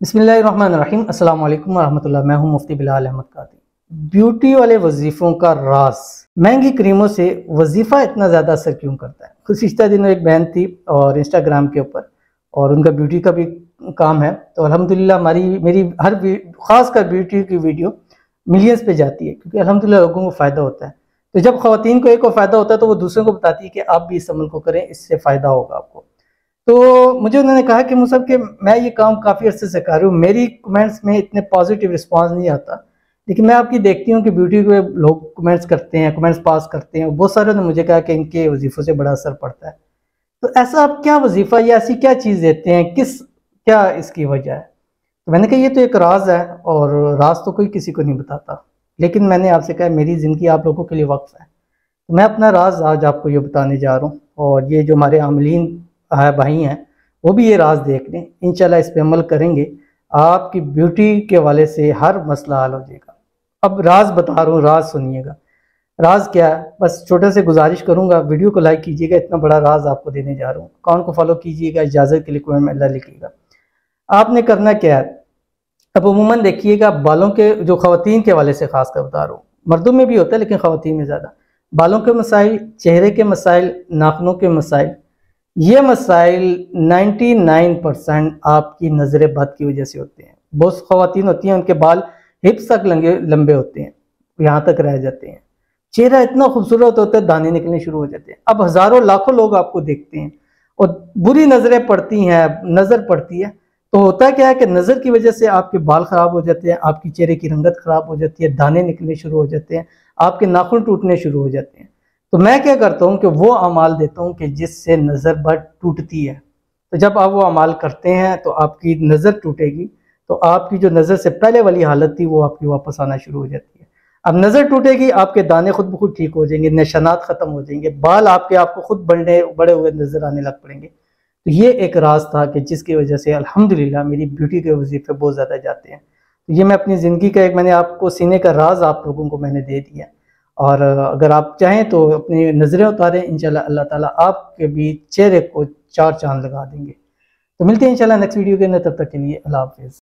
बिस्मिल्लाहिर्रहमानिर्रहीम अस्सलाम वालेकुम रहमतुल्लाह। मैं हूं मुफ्ती बिलाल अहमद कादी। ब्यूटी वाले वजीफ़ों का राज, महंगी क्रीमों से वजीफ़ा इतना ज़्यादा असर क्यों करता है। गुज़िश्ता दिनों एक बहन थी और इंस्टाग्राम के ऊपर, और उनका ब्यूटी का भी काम है, तो अल्हम्दुलिल्लाह मेरी हर ख़ास कर ब्यूटी की वीडियो मिलियंस पे जाती है, क्योंकि अल्हम्दुलिल्लाह लोगों को फ़ायदा होता है। तो जब ख़वातीन को एक को फ़ायदा होता है तो वो दूसरों को बताती है कि आप भी इस अमल को करें, इससे फ़ायदा होगा आपको। तो मुझे उन्होंने कहा कि मुसब कि मैं ये काम काफ़ी अर्से से कर रही हूँ, मेरी कमेंट्स में इतने पॉजिटिव रिस्पांस नहीं आता, लेकिन मैं आपकी देखती हूँ कि ब्यूटी के लोग कमेंट्स करते हैं, कमेंट्स पास करते हैं। बहुत सारे ने मुझे कहा कि इनके वजीफ़ों से बड़ा असर पड़ता है। तो ऐसा आप क्या वजीफ़ा या ऐसी क्या चीज़ देते हैं, क्या इसकी वजह है? तो मैंने कहा ये तो एक राज है, और राज तो कोई किसी को नहीं बताता, लेकिन मैंने आपसे कहा मेरी ज़िंदगी आप लोगों के लिए वक्फ है, तो मैं अपना राज आज आपको ये बताने जा रहा हूँ। और ये जो हमारे आमलीन भाई हैं वो भी ये राज देख लें, इंशाल्लाह इस पे अमल करेंगे, आपकी ब्यूटी के वाले से हर मसला हल हो जाएगा। अब राज बता रहा हूँ, राज सुनिएगा। राज क्या है, बस छोटे से गुजारिश करूंगा, वीडियो को लाइक कीजिएगा, इतना बड़ा राज आपको देने जा रहा हूँ। अकाउंट को फॉलो कीजिएगा, इजाज़त के लिए कमेंट में अल्लाह लिखिएगा। आपने करना क्या है, अब उमूमन देखिएगा बालों के जो ख़वातीन के वाले से खास कर बता रहा हूँ, मर्दों में भी होता है लेकिन ख़वातीन में ज़्यादा, बालों के मसाइल, चेहरे के मसाइल, नाखूनों के मसाइल, ये मसाइल 99% आपकी नज़र बद की वजह से होते हैं। बहुत ख़वातीन होती हैं उनके बाल हिप्स तक लंबे होते हैं, यहाँ तक रह जाते हैं, चेहरा इतना खूबसूरत होता है, दाने निकलने शुरू हो जाते हैं। अब हज़ारों लाखों लोग आपको देखते हैं और बुरी नज़रें पड़ती हैं, नज़र पड़ती है, तो होता क्या है कि नज़र की वजह से आपके बाल ख़राब हो जाते हैं, आपकी चेहरे की रंगत ख़राब हो जाती है, दाने निकलने शुरू हो जाते हैं, आपके नाखून टूटने शुरू हो जाते हैं। तो मैं क्या करता हूँ कि वो अमाल देता हूँ कि जिससे नज़र बद टूटती है। तो जब आप वो अमाल करते हैं तो आपकी नज़र टूटेगी, तो आपकी जो नज़र से पहले वाली हालत थी वो आपकी वापस आना शुरू हो जाती है। अब नज़र टूटेगी, आपके दाने खुद ब खुद ठीक हो जाएंगे, निशानात ख़त्म हो जाएंगे, बाल आपको खुद बड़े हुए नज़र आने लग पड़ेंगे। तो ये एक राज था कि जिसकी वजह से अल्हम्दुलिल्लाह मेरी ब्यूटी के वजीफे बहुत ज़्यादा जाते हैं। तो ये मैं अपनी ज़िंदगी का मैंने आपको सीने का राज आप लोगों को मैंने दे दिया। और अगर आप चाहें तो अपनी नज़रें उतारें, इंशाल्लाह अल्लाह ताला आपके भी चेहरे को चार चांद लगा देंगे। तो मिलते हैं इंशाल्लाह नेक्स्ट वीडियो के अंदर, तब तक के लिए अल्लाह हाफ़िज़।